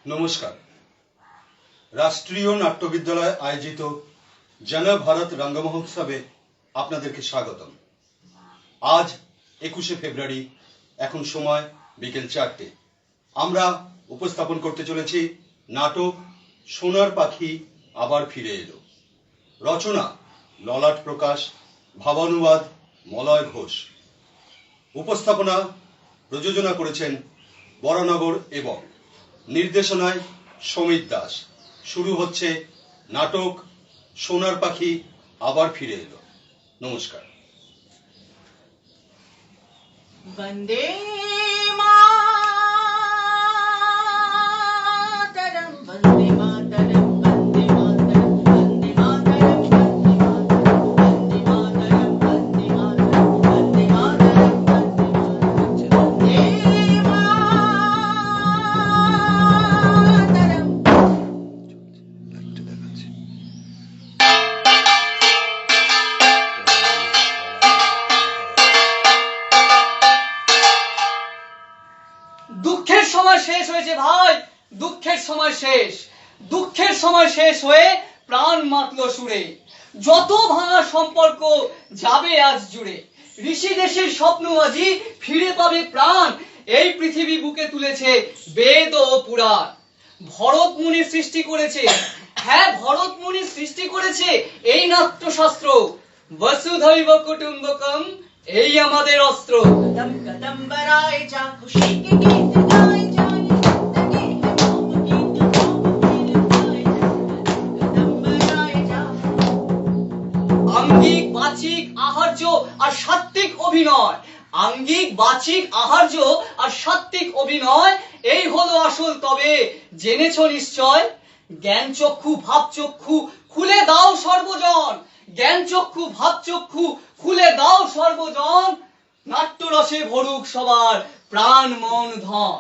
নমস্কার। রাষ্ট্রীয় নাট্য বিদ্যালয় আয়োজিত জন ভারত রঙ্গ মহোৎসবে আপনাদেরকে স্বাগতম। আজ 21শে ফেব্রুয়ারি, এখন সময় বিকেল 4টে। আমরা উপস্থাপন করতে চলেছি নাটক সোনার পাখি আবার ফিরে এলো। রচনা ললাট প্রকাশ, ভাবানুবাদ মলয় ঘোষ। উপস্থাপনা প্রযোজনা করেছেন বরানগর এবং নির্দেশনায় সমিত দাস। শুরু হচ্ছে নাটক সোনার পাখি আবার ফিরে এলো। নমস্কার। বন্দে মাতরম, বন্দে মাতরম, বন্দে মাতরম, বন্দে মাতরম, বন্দে মাতরম, বন্দে মাতরম, বন্দে মাতরম, বন্দে মাতরম। দুঃখের সময় শেষ হয়েছে ভাই, দুঃখের সময় শেষ। দুঃখের সময় শেষ হয়ে প্রাণ মাতলো সুরে। যত ভাঙা সম্পর্ক যাবে আজ জুড়ে। ঋষি দেশের স্বপ্ন আজি ফিরে পাবে প্রাণ। এই পৃথিবী বুকে তুলেছে বেদ ও পুরাণ। ভরত মুনি সৃষ্টি করেছে, হ্যাঁ ভরত মুনি সৃষ্টি করেছে এই নাট্যশাস্ত্র। বসুধৈব কুটুম্বকম, এই আমাদের অস্ত্র। कदम कदम बराए जा, खुशी के गीत गाए जाए, जिंदगी है मोम गीत मोम की लुटाए जा, कदम बराए जा। আঙ্গিক বাচিক আহার্য আর সাত্ত্বিক অভিনয়। আঙ্গিক বাচিক আহার্য আর সাত্ত্বিক অভিনয়, এই হলো আসল। তবে জেনেছো নিশ্চয়, জ্ঞান চক্ষু ভাব চক্ষু খুলে দাও সর্বজন। জ্ঞান চক্ষু ভাব চক্ষু খুলে দাও সর্বজন। নাট্যরসে ভরুক সবার প্রাণ মন ধন।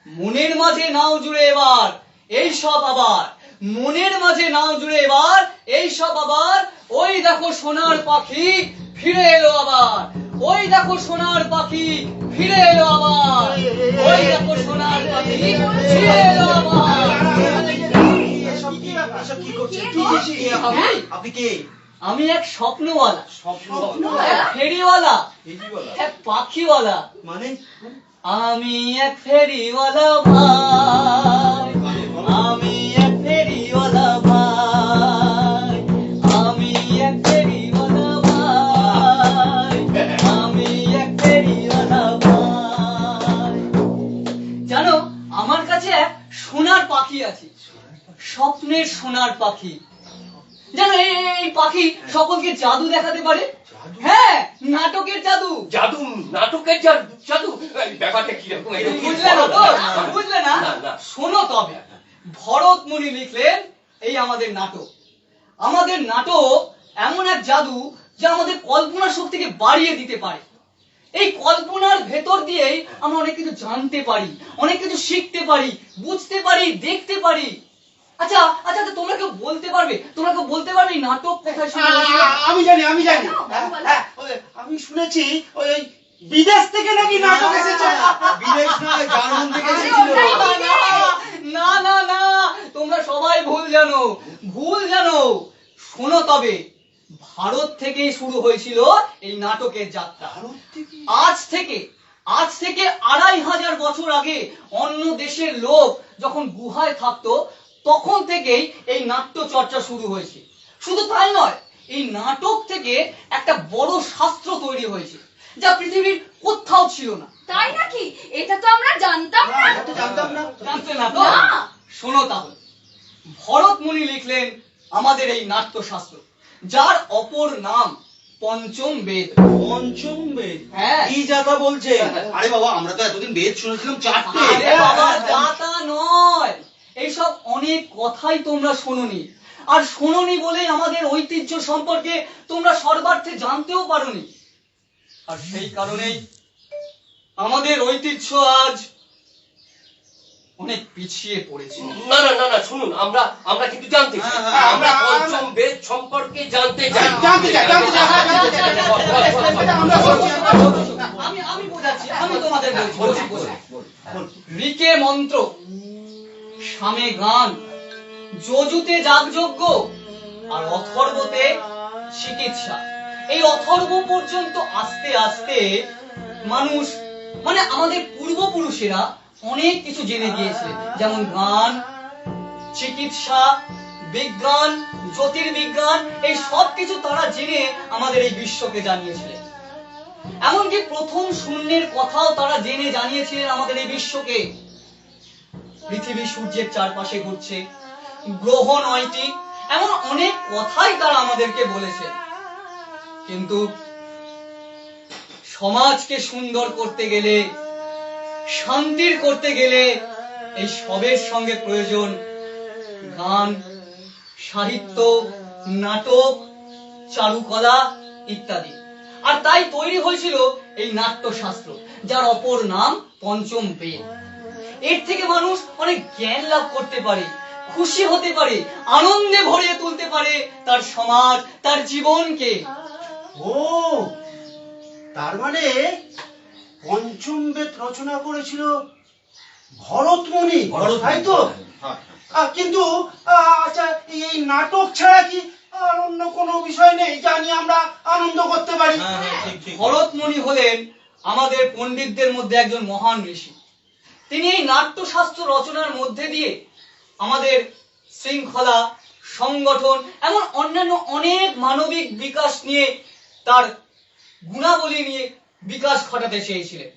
মনের মাঝে নাও জুড়ে এবার এই সব আবার। মনের মাঝে নাও জুড়ে এবার এই সব আবার। ওই দেখো সোনার পাখি ফিরে এলো আবার। ওই দেখো সোনার পাখি ফিরে এলো আবার। ওই দেখো সোনার পাখি ফিরে এলো আবার। আপনি কে? আমি এক স্বপ্নওয়ালা, এক ফেরিওয়ালা, এক পাখিওয়ালা। মানে আমি এক ফেরিওয়ালা ভাই, আমি এক ফেরিওয়ালা ভাই, আমি এক ফেরিওয়ালা ভাই, আমি এক ফেরিওয়ালা ভাই। জানো, আমার কাছে এক সোনার পাখি আছে, স্বপ্নের সোনার পাখি। জানো এই পাখি সকলকে জাদু দেখাতে পারে। হ্যাঁ, নাটকের জাদু। জাদু, নাটকের জাদু, ব্যাপারটা কিরকম? বুঝলে না তো? বুঝলে না? শোনো তবে। ভরত মুনি লিখলেন এই আমাদের নাটক। আমাদের নাটক এমন এক জাদু যা আমাদের কল্পনা শক্তিকে বাড়িয়ে দিতে পারে। এই কল্পনার ভেতর দিয়েই আমরা অনেক কিছু জানতে পারি, অনেক কিছু শিখতে পারি, বুঝতে পারি, দেখতে পারি। আচ্ছা আচ্ছা, তোমরা কেউ বলতে পারবে, তোমরা কেউ বলতে পারবে এই নাটক কোথায় শুরু হয়েছিল? আমি জানি। আমি শুনেছি ওই বিদেশ থেকে নাকি নাটক এসেছে। বিদেশ নয়, জার্মান থেকে এসেছিল। না না না, তোমরা সবাই ভুল জানো, ভুল জানো। শোনো তবে, ভারত থেকেই শুরু হয়েছিল এই নাটকের যাত্রা। আজ থেকে 2500 বছর আগে অন্য দেশের লোক যখন গুহায় থাকতো, তখন থেকেই এই নাট্য চর্চা শুরু হয়েছে। শুধু তাই নয়, এই নাটক থেকে একটা বড় শাস্ত্র তৈরি হয়েছে যা পৃথিবীর কোথাও ছিল না। তাই নাকি? এটা তো আমরা জানতাম না। জানতে না তো? শোনো তাহলে। ভরত মুনি লিখলেন আমাদের এই নাট্যশাস্ত্র, যার অপর নাম পঞ্চম বেদ। পঞ্চম বেদ? হ্যাঁ। কি যাতা বলছে? আরে বাবা, আমরা তো এতদিন বেদ শুনেছিলাম 4টে। আরে বাবা, যাতা নয়, এইসব অনেক কথাই তোমরা শোনোনি। আর শোনোনি বলে আমাদের ঐতিহ্য সম্পর্কে তোমরা সর্বার্থে জানতেও পারোনি। আর সেই কারণেই আমাদের ঐতিহ্য আজ অনেক পিছিয়ে পড়েছে। না না না না, শুনুন, আমরা কিন্তু জানতে চাই। আমরা পঞ্চম বেদ সম্পর্কে জানতে চাই। আমি তোমাদের বলছি। ঋকে মন্ত্র, সামে গান, যজুতে যাগযজ্ঞ আর অথর্বতে চিকিৎসা। এই অথর্ব পর্যন্ত আস্তে আস্তে মানুষ মানে আমাদের পূর্বপুরুষেরা অনেক কিছু জেনে গিয়েছিলেন, যেমন গান, চিকিৎসা, বিজ্ঞান, জ্যোতির্বিজ্ঞান, এই সব কিছু তারা জেনে আমাদের এই বিশ্বকে জানিয়েছিলেন। এমনকি প্রথম শূন্যের কথাও তারা জেনে জানিয়েছিলেন আমাদের এই বিশ্বকে। পৃথিবী সূর্যের চারপাশে ঘুরছে, গ্রহ 9টি, এমন অনেক কথাই তারা আমাদেরকে বলেছেন। কিন্তু সমাজকে সুন্দর করতে গেলে, শান্তির করতে গেলে এই সবের সঙ্গে প্রয়োজন গান, সাহিত্য, নাটক, চারুকলা ইত্যাদি। আর তাই তৈরি হয়েছিল এই নাট্যশাস্ত্র, যার অপর নাম পঞ্চম বেদ। এর থেকে মানুষ অনেক জ্ঞান লাভ করতে পারে, খুশি হতে পারে, আনন্দে ভরিয়ে তুলতে পারে তার সমাজ, তার জীবনকে। ও, তার মানে পঞ্চম বেদ রচনা করেছিল ভরতমুনি, তাই তো? কিন্তু আচ্ছা, এই নাটক ছাড়া কি আর অন্য কোনো বিষয় নেই যা নিয়ে আমরা আনন্দ করতে পারি? ভরতমুনি হলেন আমাদের পণ্ডিতদের মধ্যে একজন মহান ঋষি। তিনি এই নাট্যশাস্ত্র রচনার মধ্যে দিয়ে আমাদের শৃঙ্খলা, সংগঠন, এমন অন্যান্য অনেক মানবিক বিকাশ নিয়ে, তার গুণাবলী নিয়ে বিকাশ ঘটাতে চেয়েছিলেন।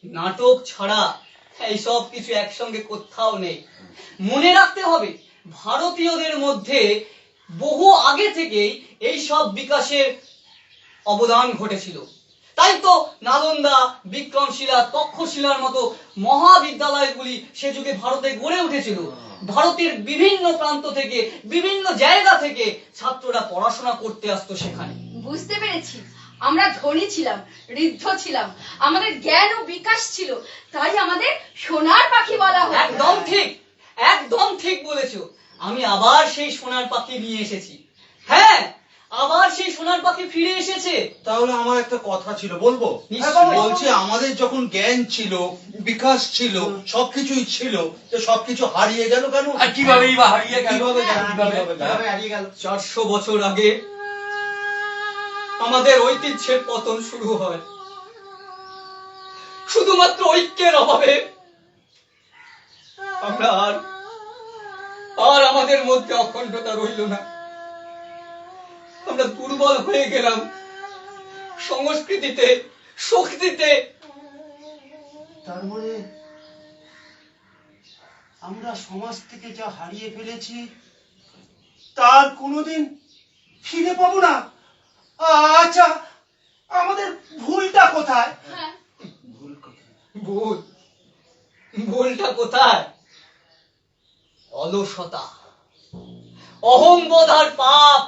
নাটক ছাড়া এইসব কিছু একসঙ্গে কোথাও নেই। মনে রাখতে হবে, ভারতীয়দের মধ্যে বহু আগে থেকেই এই সব বিকাশের অবদান ঘটেছিল। তাই তো নালন্দা, বিক্রমশিলা, তক্ষশিলার মতো মহাবিদ্যালয়গুলি সে যুগে ভারতে গড়ে উঠেছিল। ভারতের বিভিন্ন প্রান্ত থেকে, বিভিন্ন জায়গা থেকে ছাত্ররা পড়াশোনা করতে আসতো সেখানে। বুঝতে পেরেছি, আমরা ধনী ছিলাম, ঋদ্ধ ছিলাম, আমাদের জ্ঞান ও বিকাশ ছিল, তাই আমাদের সোনার পাখি বলা হয়। একদম ঠিক, একদম ঠিক বলেছো। আমি আবার সেই সোনার পাখি নিয়ে এসেছি। হ্যাঁ, আবার সেই সোনার পাখি ফিরে এসেছে। তাহলে আমার একটা কথা ছিল, বলবো? নিশ্চয়ই। বলছি, আমাদের যখন জ্ঞান ছিল, বিকাশ ছিল, সবকিছুই ছিল, তো সবকিছু হারিয়ে গেল কেন? আর কিভাবেই বা হারিয়ে গেল? কিভাবে গেল? কিভাবে? কিভাবে হারিয়ে গেল? 400 বছর আগে আমাদের ঐতিহ্যের পতন শুরু হয়, শুধুমাত্র ঐক্যের অভাবে। আমরা আর আমাদের মধ্যে অখণ্ডতা রইল না। আমরা দুর্বল হয়ে গেলাম সংস্কৃতিতে, শক্তিতে। তার মানে আমরা সমাজ থেকে যা হারিয়ে ফেলেছি তার কোনোদিন ফিরে পাবো না। আচ্ছা, আমাদের ভুলটা কোথায়? হ্যাঁ, ভুলটা কোথায়? অলসতা, অহংবোধ আর পাপ,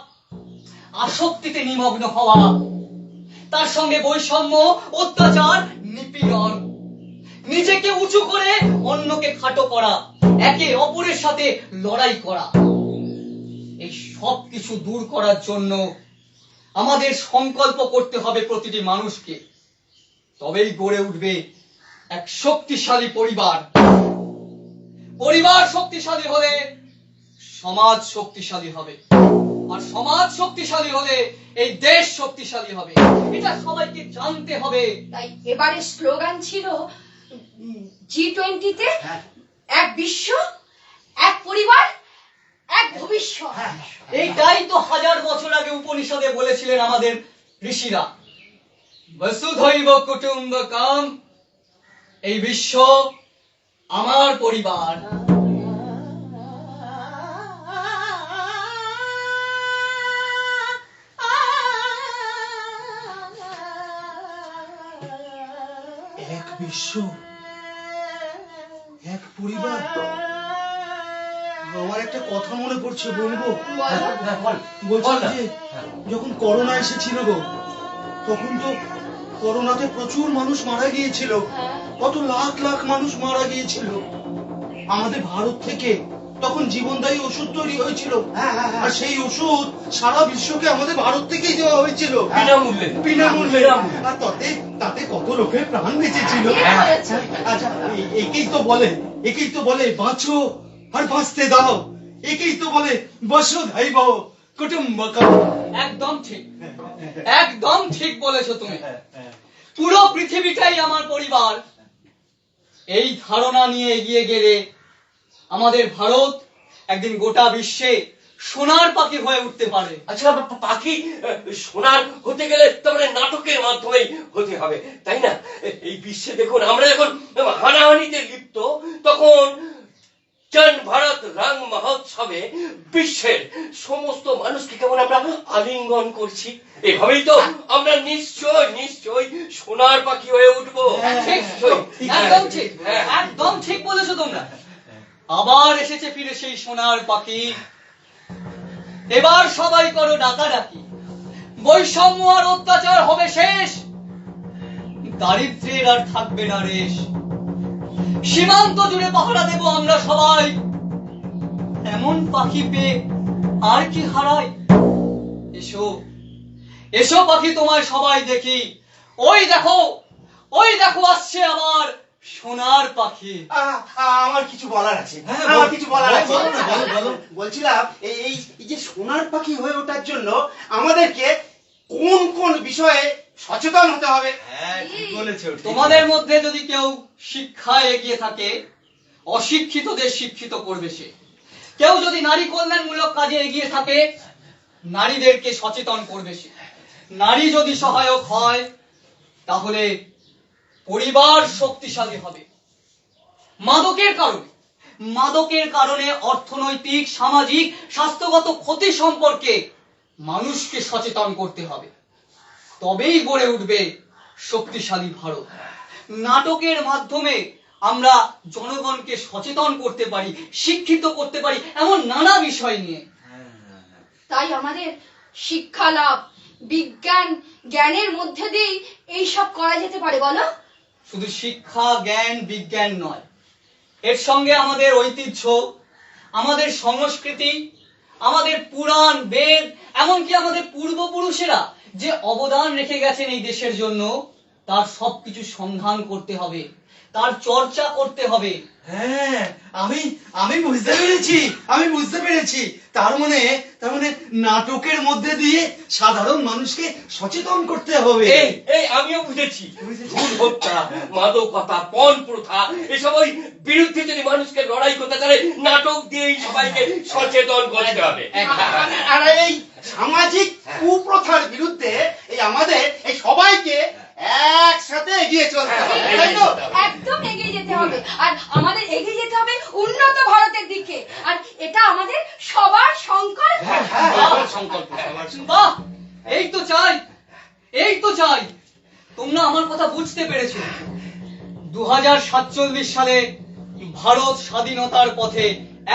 আসক্তিতে নিমগ্ন হওয়া, তার সঙ্গে বৈষম্য, অত্যাচার, নিপীড়ন, নিজেকে উঁচু করে অন্যকে খাটো করা, একে অপরের সাথে লড়াই করা। এই সব কিছু দূর করার জন্য আমাদের সংকল্প করতে হবে প্রতিটি মানুষকে। তবেই গড়ে উঠবে এক শক্তিশালী পরিবার। পরিবার শক্তিশালী হলে সমাজ শক্তিশালী হবে, আর সমাজ শক্তিশালী হলে এই দেশ শক্তিশালী হবে। এটা সবাইকে জানতে হবে। তাই এবারে স্লোগান ছিল G20-তে এক বিশ্ব, এক পরিবার, এক ভবিষ্যৎ। এইটাই তো 1000 বছর আগে উপনিষদে বলেছিলেন আমাদের ঋষিরা। বসুধৈব কুটুম্বকম, এই বিশ্ব আমার পরিবার। এক বিশ্ব, এক পরিবার। আমার একটা কথা মনে পড়ছে, বলবো? বলছি যে যখন করোনা এসেছিল গো, তখন তো করোনাতে প্রচুর মানুষ মারা গিয়েছিল। কত লাখ লাখ মানুষ মারা গিয়েছিল। আমাদের ভারত থেকে তখন জীবনদায়ী ওষুধ তৈরি হয়েছিল, আর সেই ওষুধ সারা বিশ্বকে আমাদের ভারত থেকেই দেওয়া হয়েছিল বিনামূল্যে। বিনামূল্যে। আর তাতে কত লোকের প্রাণ বেঁচেছিল। আচ্ছা, একেই তো বলে বাঁচো আর বাঁচতে দাও, একেই তো বলে বসুধৈব কুটুম্বকম। একদম ঠিক, একদম ঠিক বলেছো তুমি। পুরো পৃথিবীটাই আমার পরিবার। এই ধারণা নিয়ে এগিয়ে গেলে আমাদের ভারত একদিন গোটা বিশ্বে সোনার পাখি হয়ে উঠতে পারে। আচ্ছা, পাখি সোনার হতে গেলে তাহলে নাটকের মাধ্যমেই হতে হবে, তাই না? এই বিশ্বে দেখুন, আমরা যখন হানাহানিতে লিপ্ত, তখন জন ভারত রং মহোৎসবে বিশ্বের সমস্ত মানুষকে কেমন আমরা আলিঙ্গন করছি। এভাবেই তো আমরা নিশ্চয় নিশ্চয় সোনার পাখি হয়ে উঠবো। একদম ঠিক, একদম ঠিক বলেছো তোমরা। আবার এসেছে ফিরে সেই সোনার পাখি। এবার সবাই করো ডাকাডাকি, বৈষম্য আর অত্যাচার হবে শেষ, দারিদ্র্যের আর থাকবে না রেশ। সীমান্ত জুড়ে পাহারা দেব আমরা সবাই, এমন পাখি পেয়ে আর কি হারাই। এসো এসো পাখি, তোমায় সবাই দেখি। ওই দেখো, ওই দেখো আসছে আবার সোনার পাখি। আমার কিছু বলার আছে, হ্যাঁ, আমার কিছু বলার আছে। বলো না, বলো। বলছিলাম এই যে সোনার পাখি হয়ে ওঠার জন্য আমাদেরকে কোন কোন বিষয়ে সচেতন হতে হবে? হ্যাঁ, ঠিক বলেছো। তোমাদের মধ্যে যদি কেউ শিক্ষায় এগিয়ে থাকে, অশিক্ষিতদের শিক্ষিত করবে সে। কেউ যদি নারী কল্যাণমূলক কাজে এগিয়ে থাকে, নারীদেরকে সচেতন করবে সে। নারী যদি সহায়ক হয়, তাহলে পরিবার শক্তিশালী হবে। মাদকের কারণে অর্থনৈতিক, সামাজিক, স্বাস্থ্যগত ক্ষতি সম্পর্কে মানুষকে সচেতন করতে হবে, তবেই গড়ে উঠবে শক্তিশালী ভারত। নাটকের মাধ্যমে আমরা জনগণকে সচেতন করতে পারি, শিক্ষিত করতে পারি, এমন নানা বিষয় নিয়ে। তাই আমাদের শিক্ষা লাভ, বিজ্ঞান, জ্ঞানের মধ্যে দিয়েই এইসব করা যেতে পারে, বলো? শুধু শিক্ষা, জ্ঞান, বিজ্ঞান নয়, এর সঙ্গে আমাদের ঐতিহ্য, আমাদের সংস্কৃতি, আমাদের পুরাণ, বেদ, এমনকি আমাদের পূর্বপুরুষেরা যে অবদান রেখে গেছেন এই দেশের জন্য, তার সবকিছু সন্ধান করতে হবে, তার চর্চা করতে হবে। হ্যাঁ, আমি বুঝতে পেরেছি। তার মানে নাটকের মধ্যে দিয়ে সাধারণ মানুষকে সচেতন করতে হবে। এই আমিও বুঝেছি। ভুল হত্যা, মাদকতা, পণ প্রথা, এসব ওই বিরুদ্ধে যদি মানুষকে লড়াই করতে, তাহলে নাটক দিয়েই সবাইকে সচেতন করতে হবে। আর এই সামাজিক কুপ্রথার বিরুদ্ধে এই আমাদের এই সবাইকে একসাথে এগিয়ে চলতে হবে, তাই তো? একদম এগিয়ে যেতে হবে, আর আমাদের এগিয়ে যেতে হবে উন্নত ভারতের দিকে। আর এটা আমাদের সবার সংকল্প। বাহ, এই তো চাই, এই তো চাই। তোমরা আমার কথা বুঝতে পেরেছো। 2047 সালে ভারত স্বাধীনতার পথে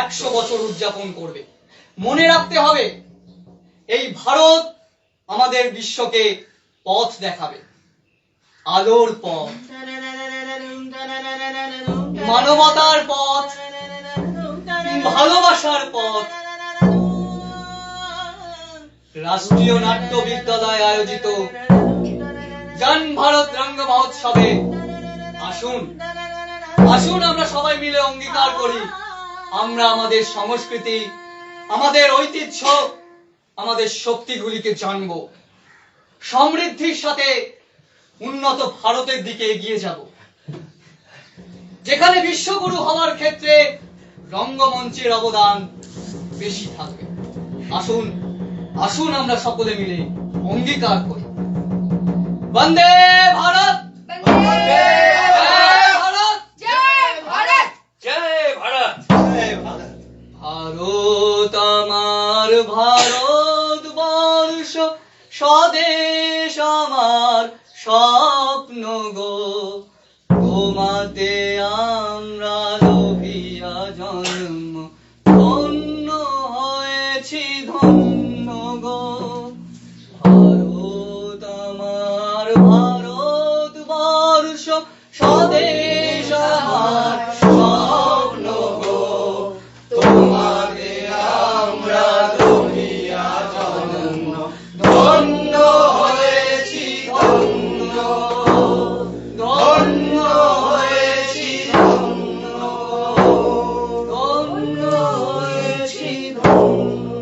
100 বছর উদযাপন করবে। মনে রাখতে হবে, এই ভারত আমাদের বিশ্বকে পথ দেখাবে, আলোর পথ, মানবতার পথ, ভালোবাসার পথ। রাষ্ট্রীয় নাট্য বিদ্যালয় আয়োজিত জন ভারত রঙ্গ মহোৎসবে আসুন, আসুন আমরা সবাই মিলে অঙ্গীকার করি, আমরা আমাদের সংস্কৃতি, আমাদের ঐতিহ্য, আমাদের শক্তিগুলিকে জানব, সমৃদ্ধির সাথে উন্নত ভারতের দিকে এগিয়ে যাব, যেখানে বিশ্বগুরু হওয়ার ক্ষেত্রে রঙ্গমঞ্চের অবদান বেশি থাকবে। আসুন, আসুন আমরা সকলে মিলে অঙ্গীকার করি। বন্দে ভারত, বন্দে ভারত, জয় ভারত। জয় ভারত। ভারত আমার ভারতবর্ষ, স্বদেশ আমার স্বপ্ন গো, তোমাতে আমরা লোভিয়া জন্ম, ধন্য হয়েছি ধন্য গো। ভারত আমার ভারতবর্ষ, স্বদেশ আমার স্বপ্ন গো, তোমাতে আমরা লোভিয়া জন্ম, ধন্য হয়েছি ধন্য, ধন্য হয়েছি ধন্য, ধন্য গঙ্গা